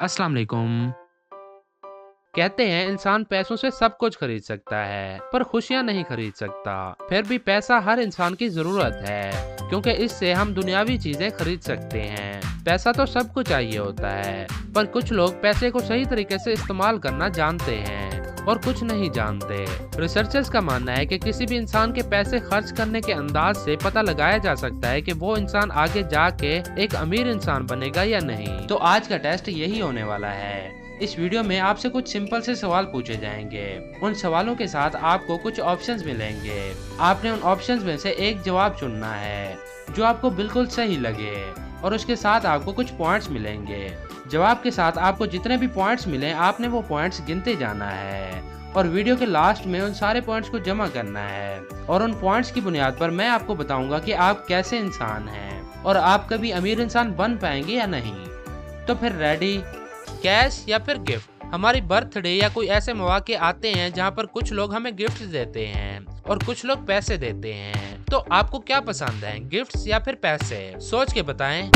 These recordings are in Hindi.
अस्सलाम वालेकुम। कहते हैं इंसान पैसों से सब कुछ खरीद सकता है पर खुशियां नहीं खरीद सकता। फिर भी पैसा हर इंसान की जरूरत है क्योंकि इससे हम दुनियावी चीजें खरीद सकते हैं। पैसा तो सबको चाहिए होता है पर कुछ लोग पैसे को सही तरीके से इस्तेमाल करना जानते हैं और कुछ नहीं जानते। रिसर्चर्स का मानना है कि किसी भी इंसान के पैसे खर्च करने के अंदाज से पता लगाया जा सकता है कि वो इंसान आगे जाके एक अमीर इंसान बनेगा या नहीं। तो आज का टेस्ट यही होने वाला है। इस वीडियो में आपसे कुछ सिंपल से सवाल पूछे जाएंगे। उन सवालों के साथ आपको कुछ ऑप्शंस मिलेंगे। आपने उन ऑप्शंस में से एक जवाब चुनना है जो आपको बिल्कुल सही लगे और उसके साथ आपको कुछ पॉइंट्स मिलेंगे। जवाब के साथ आपको जितने भी पॉइंट्स मिले आपने वो पॉइंट्स गिनते जाना है और वीडियो के लास्ट में उन सारे पॉइंट्स को जमा करना है और उन पॉइंट्स की बुनियाद पर मैं आपको बताऊंगा कि आप कैसे इंसान हैं और आप कभी अमीर इंसान बन पाएंगे या नहीं। तो फिर रेडी? कैश या फिर गिफ्ट? हमारी बर्थडे या कोई ऐसे मौके आते हैं जहाँ पर कुछ लोग हमें गिफ्ट देते हैं और कुछ लोग पैसे देते हैं। तो आपको क्या पसंद है, गिफ्ट्स या फिर पैसे? सोच के बताएं।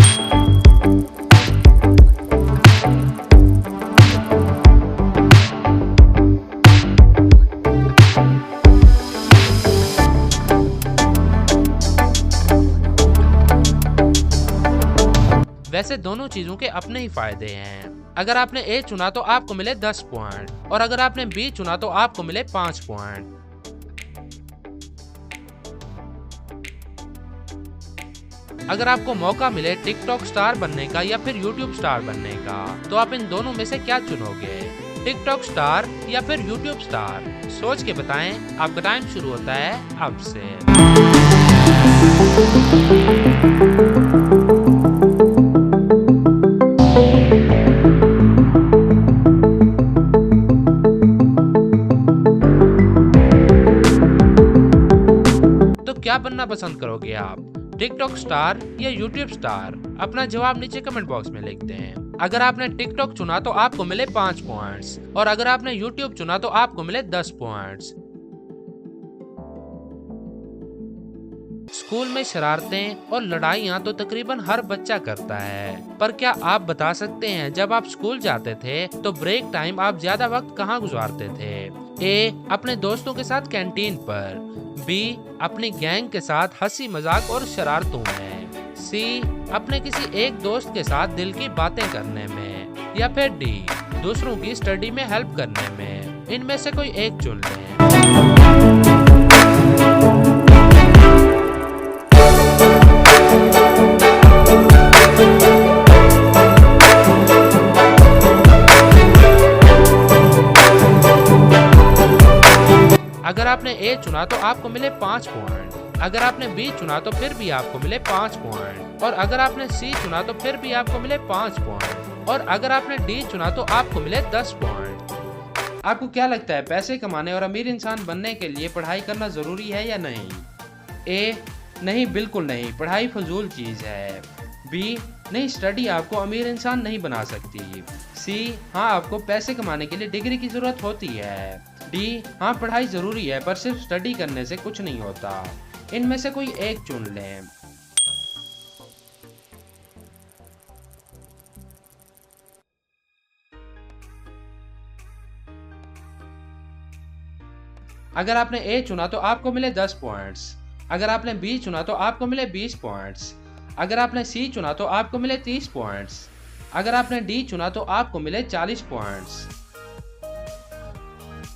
वैसे दोनों चीजों के अपने ही फायदे हैं। अगर आपने ए चुना तो आपको मिले 10 पॉइंट और अगर आपने बी चुना तो आपको मिले 5 पॉइंट। अगर आपको मौका मिले टिकटॉक स्टार बनने का या फिर यूट्यूब स्टार बनने का तो आप इन दोनों में से क्या चुनोगे, टिकटॉक स्टार या फिर यूट्यूब स्टार? सोच के बताएं। आपका टाइम शुरू होता है अब से। क्या बनना पसंद करोगे आप, टिकटॉक स्टार या यूट्यूब स्टार? अपना जवाब नीचे कमेंट बॉक्स में लिखते हैं। अगर आपने टिकटॉक चुना तो आपको मिले 5 पॉइंट्स और अगर आपने यूट्यूब चुना तो आपको मिले 10 पॉइंट्स। स्कूल में शरारतें और लड़ाइयाँ तो तकरीबन हर बच्चा करता है, पर क्या आप बता सकते हैं जब आप स्कूल जाते थे तो ब्रेक टाइम आप ज्यादा वक्त कहाँ गुजारते थे? ए, अपने दोस्तों के साथ कैंटीन पर। बी, अपनी गैंग के साथ हंसी मजाक और शरारतों में। सी, अपने किसी एक दोस्त के साथ दिल की बातें करने में। या फिर डी, दूसरों की स्टडी में हेल्प करने में। इनमें से कोई एक चुन लें। अगर आपने ए चुना तो आपको मिले 5 पॉइंट, अगर आपने बी चुना तो फिर भी आपको मिले 5 पॉइंट और अगर आपने सी चुना तो फिर भी आपको मिले 5 पॉइंट और अगर आपने डी चुना तो आपको मिले 10 पॉइंट। आपको क्या लगता है, पैसे कमाने और अमीर इंसान बनने के लिए पढ़ाई करना जरूरी है या नहीं? ए, नहीं, बिल्कुल नहीं, पढ़ाई फजूल चीज है। बी, नहीं, स्टडी आपको अमीर इंसान नहीं बना सकती। सी, हाँ, आपको पैसे कमाने के लिए डिग्री की जरूरत होती है। डी, हाँ, पढ़ाई जरूरी है पर सिर्फ स्टडी करने से कुछ नहीं होता। इनमें से कोई एक चुन लें। अगर आपने ए चुना तो आपको मिले 10 पॉइंट्स, अगर आपने बी चुना तो आपको मिले 20 पॉइंट्स, अगर आपने सी चुना तो आपको मिले 30 पॉइंट्स, अगर आपने डी चुना तो आपको मिले 40 पॉइंट्स।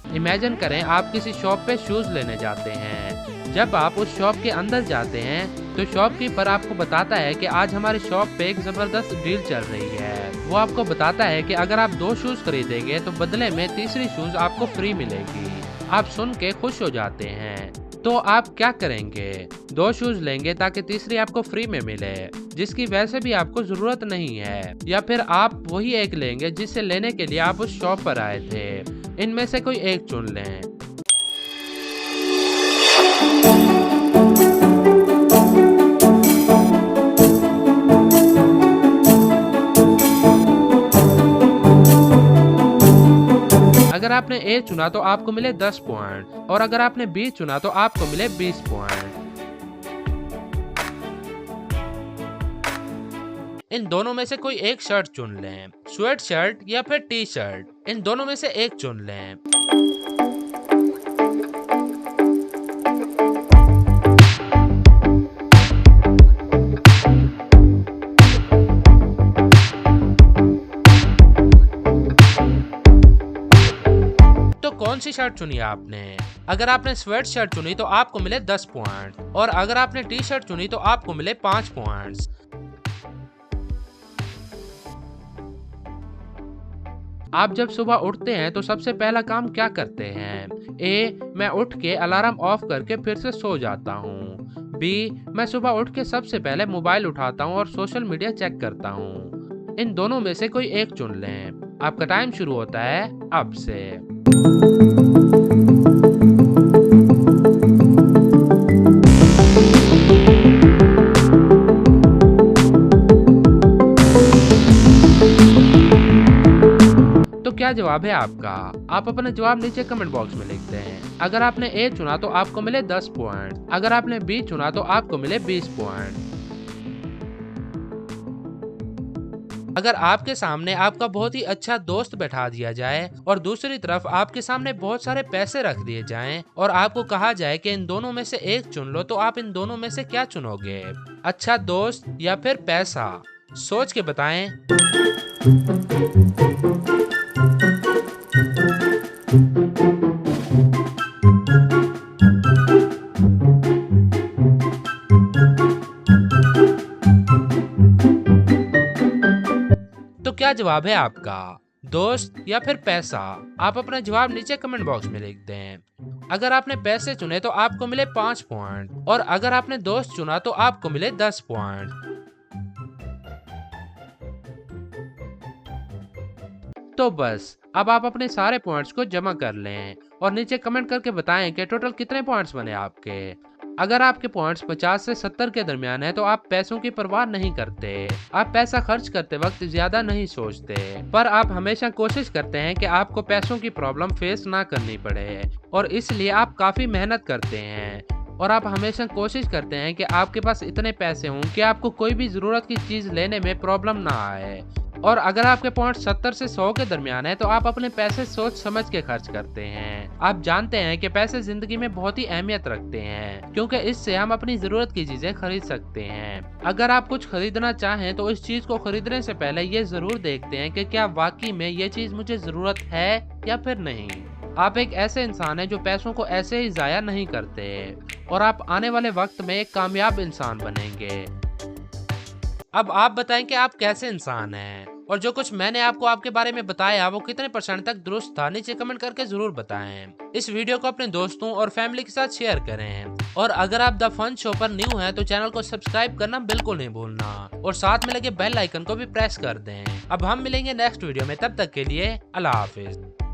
इमेजिन करें आप किसी शॉप पे शूज लेने जाते हैं। जब आप उस शॉप के अंदर जाते हैं तो शॉपकीपर आपको बताता है कि आज हमारी शॉप पे एक जबरदस्त डील चल रही है। वो आपको बताता है कि अगर आप 2 शूज खरीदेंगे तो बदले में तीसरी शूज आपको फ्री मिलेगी। आप सुन के खुश हो जाते हैं, तो आप क्या करेंगे? 2 शूज लेंगे ताकि तीसरी आपको फ्री में मिले जिसकी वैसे भी आपको जरूरत नहीं है, या फिर आप वही एक लेंगे जिसे लेने के लिए आप उस शॉप पर आए थे? इनमें से कोई एक चुन लें। अगर आपने ए चुना तो आपको मिले 10 पॉइंट और अगर आपने बी चुना तो आपको मिले 20 पॉइंट। इन दोनों में से कोई एक शर्ट चुन लें, स्वेट शर्ट या फिर टी शर्ट, इन दोनों में से एक चुन लें। तो कौन सी शर्ट चुनी आपने? अगर आपने स्वेट शर्ट चुनी तो आपको मिले 10 पॉइंट, और अगर आपने टी शर्ट चुनी तो आपको मिले 5 पॉइंट्स। आप जब सुबह उठते हैं तो सबसे पहला काम क्या करते हैं? ए, मैं उठ के अलार्म ऑफ करके फिर से सो जाता हूँ। बी, मैं सुबह उठ के सबसे पहले मोबाइल उठाता हूँ और सोशल मीडिया चेक करता हूँ। इन दोनों में से कोई एक चुन लें। आपका टाइम शुरू होता है अब से। तो क्या जवाब है आपका? आप अपना जवाब नीचे कमेंट बॉक्स में लिखते हैं। अगर आपने ए चुना तो आपको मिले 10 पॉइंट, अगर आपने बी चुना तो आपको मिले 20 पॉइंट। अगर आपके सामने आपका बहुत ही अच्छा दोस्त बैठा दिया जाए और दूसरी तरफ आपके सामने बहुत सारे पैसे रख दिए जाएं और आपको कहा जाए कि इन दोनों में से एक चुन लो, तो आप इन दोनों में से क्या चुनोगे? अच्छा दोस्त या फिर पैसा? सोच के बताएं। तो क्या जवाब है आपका? दोस्त या फिर पैसा? आप अपना जवाब नीचे कमेंट बॉक्स में लिख दें। अगर आपने पैसे चुने तो आपको मिले 5 पॉइंट, और अगर आपने दोस्त चुना तो आपको मिले 10 पॉइंट। तो बस अब आप अपने सारे पॉइंट्स को जमा कर लें और नीचे कमेंट करके बताएं कि टोटल कितने पॉइंट्स बने आपके। अगर आपके पॉइंट्स 50 से 70 के दरमियान है तो आप पैसों की परवाह नहीं करते। आप पैसा खर्च करते वक्त ज्यादा नहीं सोचते, पर आप हमेशा कोशिश करते हैं कि आपको पैसों की प्रॉब्लम फेस ना करनी पड़े, और इसलिए आप काफी मेहनत करते हैं। और आप हमेशा कोशिश करते हैं कि आपके पास इतने पैसे हों कि आपको कोई भी जरूरत की चीज लेने में प्रॉब्लम ना आए। और अगर आपके पॉइंट 70 से 100 के दरमियान है तो आप अपने पैसे सोच समझ के खर्च करते हैं। आप जानते हैं कि पैसे जिंदगी में बहुत ही अहमियत रखते हैं, क्योंकि इससे हम अपनी जरूरत की चीजें खरीद सकते हैं। अगर आप कुछ खरीदना चाहें तो इस चीज को खरीदने से पहले ये जरूर देखते हैं कि क्या वाकई में ये चीज मुझे जरूरत है या फिर नहीं। आप एक ऐसे इंसान हैं जो पैसों को ऐसे ही जाया नहीं करते, और आप आने वाले वक्त में एक कामयाब इंसान बनेंगे। अब आप बताएं कि आप कैसे इंसान हैं, और जो कुछ मैंने आपको आपके बारे में बताया वो कितने % तक दुरुस्त था, नीचे कमेंट करके जरूर बताएं। इस वीडियो को अपने दोस्तों और फैमिली के साथ शेयर करें, और अगर आप द फन शो पर न्यू हैं तो चैनल को सब्सक्राइब करना बिल्कुल नहीं भूलना, और साथ में लगे बेल आइकन को भी प्रेस कर दें। अब हम मिलेंगे नेक्स्ट वीडियो में, तब तक के लिए अल्लाह हाफिज।